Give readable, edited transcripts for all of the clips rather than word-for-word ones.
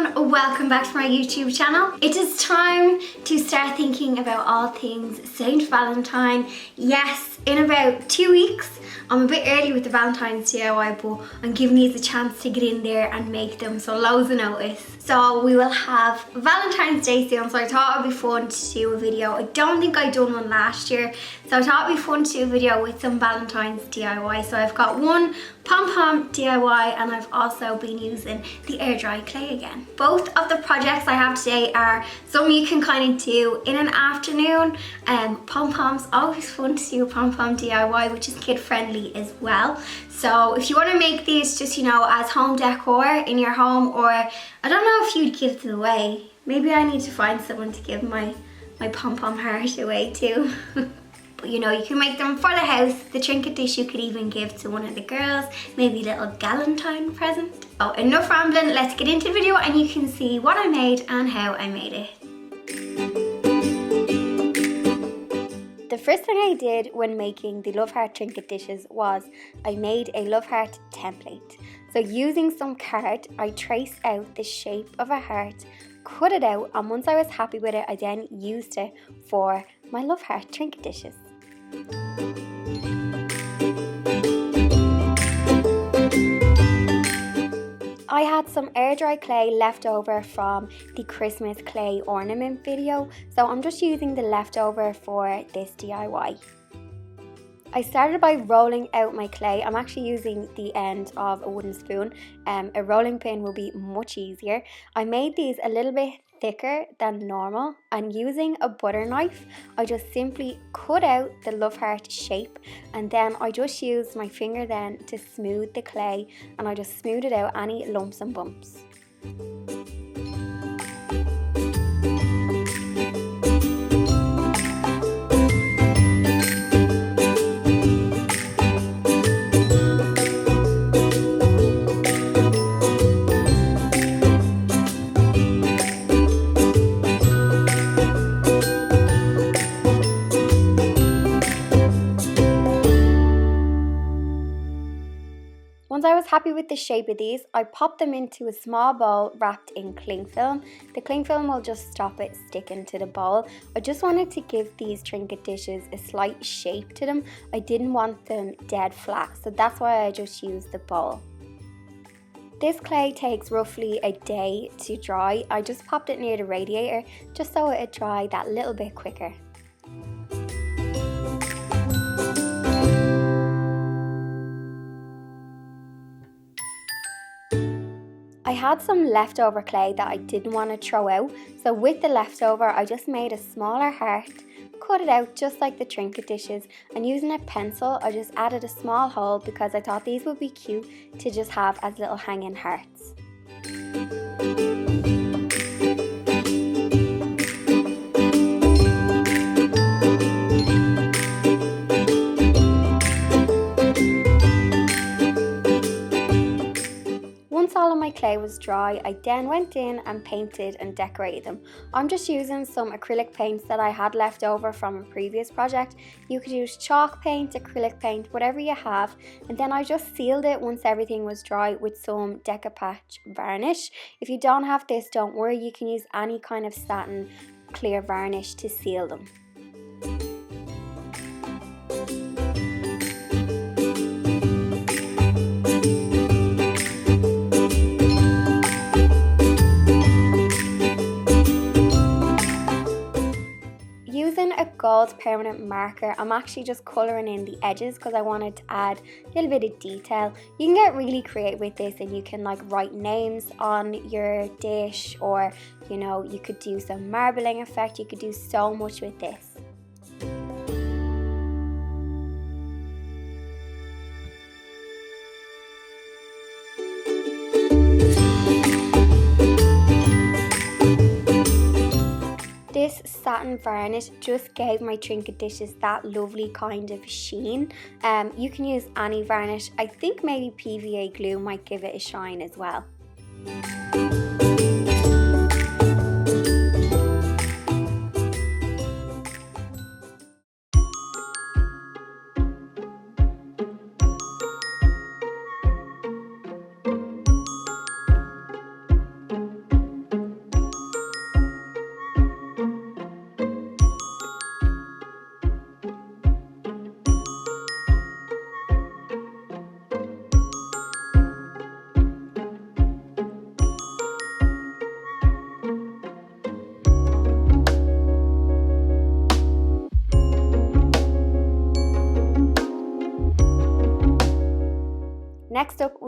everyone, welcome back to my YouTube channel. It is time to start thinking about all things Saint Valentine. Yes, in about 2 weeks. I'm a bit early with the Valentine's DIY, but I'm giving you the chance to get in there and make them, so loads of notice. So we will have Valentine's Day soon, so I thought it'd be fun to do a video. I don't think I done one last year, so I thought it'd be fun to do a video with some Valentine's DIY. So I've got one Pom Pom DIY and I've also been using the air dry clay again. Both of the projects I have today are something you can kind of do in an afternoon. Pom Pom's always fun to do a Pom Pom DIY, which is kid friendly as well. So if you want to make these just, you know, as home decor in your home, or I don't know if you'd give them away. Maybe I need to find someone to give my Pom Pom heart away to. But you know, you can make them for the house. The trinket dish you could even give to one of the girls, maybe a little Galentine present. Oh, enough rambling, let's get into the video and you can see what I made and how I made it. The first thing I did when making the love heart trinket dishes was I made a love heart template. So using some card, I traced out the shape of a heart, cut it out, and once I was happy with it, I then used it for my love heart trinket dishes. I had some air dry clay left over from the Christmas clay ornament video, so I'm just using the leftover for this DIY. I started by rolling out my clay. I'm actually using the end of a wooden spoon. A rolling pin will be much easier. I made these a little bit thicker than normal, and using a butter knife I just simply cut out the love heart shape, and then I just used my finger then to smooth the clay, and I just smoothed out any lumps and bumps. Once I was happy with the shape of these, I popped them into a small bowl wrapped in cling film. The cling film will just stop it sticking to the bowl. I just wanted to give these trinket dishes a slight shape to them. I didn't want them dead flat, so that's why I just used the bowl. This clay takes roughly a day to dry. I just popped it near the radiator just so it would dry that little bit quicker. I had some leftover clay that I didn't want to throw out, so with the leftover I just made a smaller heart, cut it out just like the trinket dishes, and using a pencil I just added a small hole because I thought these would be cute to just have as little hanging hearts. Once all of my clay was dry, I then went in and painted and decorated them. I'm just using some acrylic paints that I had left over from a previous project. You could use chalk paint, acrylic paint, whatever you have, and then I just sealed it once everything was dry with some Decopatch varnish. If you don't have this, don't worry, you can use any kind of satin clear varnish to seal them. Using a gold permanent marker, I'm actually just colouring in the edges because I wanted to add a little bit of detail. You can get really creative with this and you can like write names on your dish, or you know, you could do some marbling effect. You could do so much with this. This satin varnish just gave my trinket dishes that lovely kind of sheen. You can use any varnish. I think maybe PVA glue might give it a shine as well.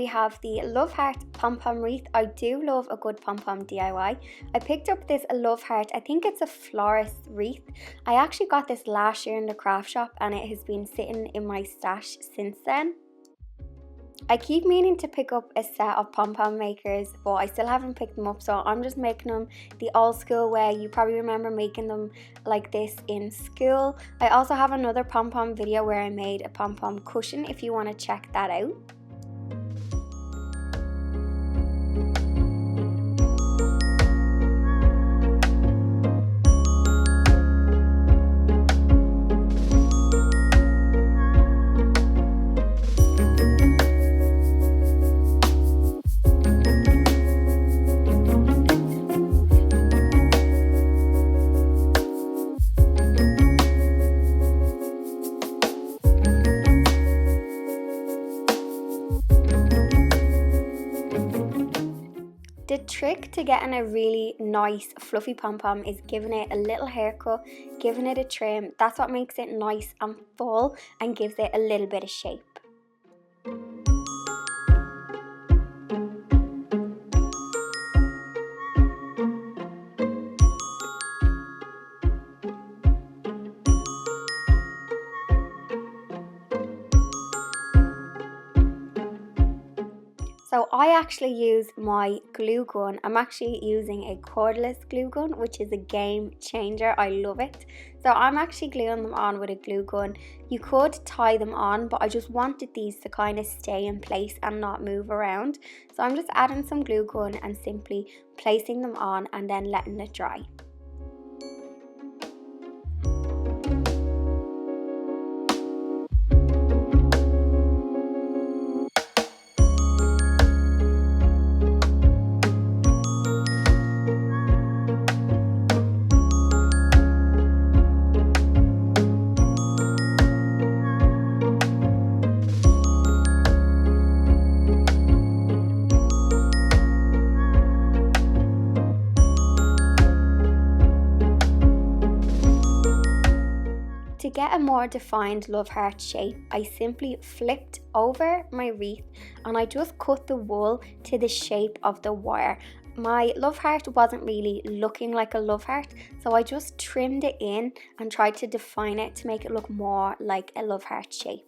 we have the Love Heart Pom Pom wreath. I do love a good pom pom DIY. I picked up this Love Heart, I think it's a florist wreath. I actually got this last year in the craft shop and it has been sitting in my stash since then. I keep meaning to pick up a set of pom pom makers, but I still haven't picked them up, so I'm just making them the old school way. You probably remember making them like this in school. I also have another pom pom video where I made a pom pom cushion if you want to check that out. The trick to getting a really nice fluffy pom-pom is giving it a little haircut, giving it a trim. That's what makes it nice and full and gives it a little bit of shape. So I actually use my glue gun. I'm actually using a cordless glue gun, which is a game changer. I love it. So I'm actually gluing them on with a glue gun. You could tie them on, but I just wanted these to kind of stay in place and not move around. So I'm just adding some glue gun and simply placing them on and then letting it dry. To get a more defined love heart shape, I simply flipped over my wreath and I just cut the wool to the shape of the wire. My love heart wasn't really looking like a love heart, so I just trimmed it in and tried to define it to make it look more like a love heart shape.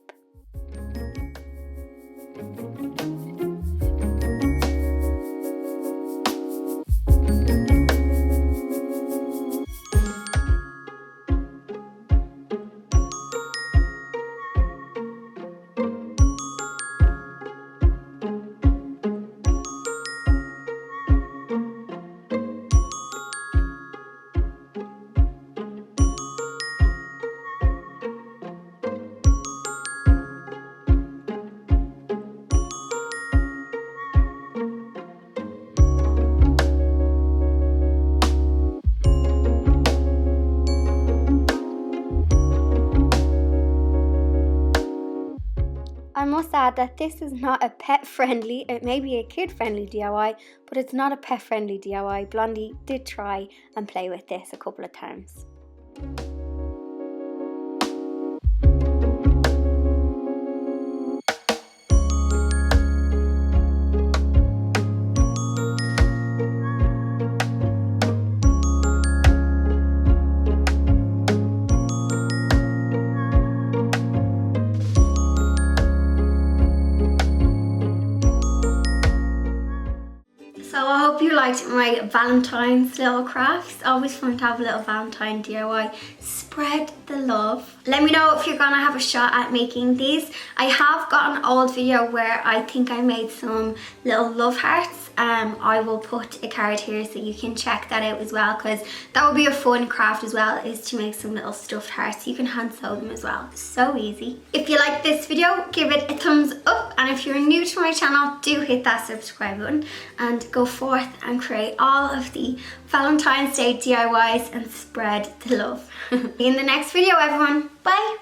I must add that this is not a pet friendly, it may be a kid friendly DIY, but it's not a pet friendly DIY. Blondie did try and play with this a couple of times. So I hope you liked my Valentine's little crafts. Always fun to have a little Valentine DIY. Spread the love. Let me know if you're gonna have a shot at making these. I have got an old video where I think I made some little love hearts. I will put a card here so you can check that out as well, because that would be a fun craft as well, is to make some little stuffed hearts. You can hand sew them as well. So easy. If you like this video, give it a thumbs up, and if you're new to my channel, do hit that subscribe button and go forth and create all of the Valentine's Day DIYs and spread the love. In the next video, everyone. Bye.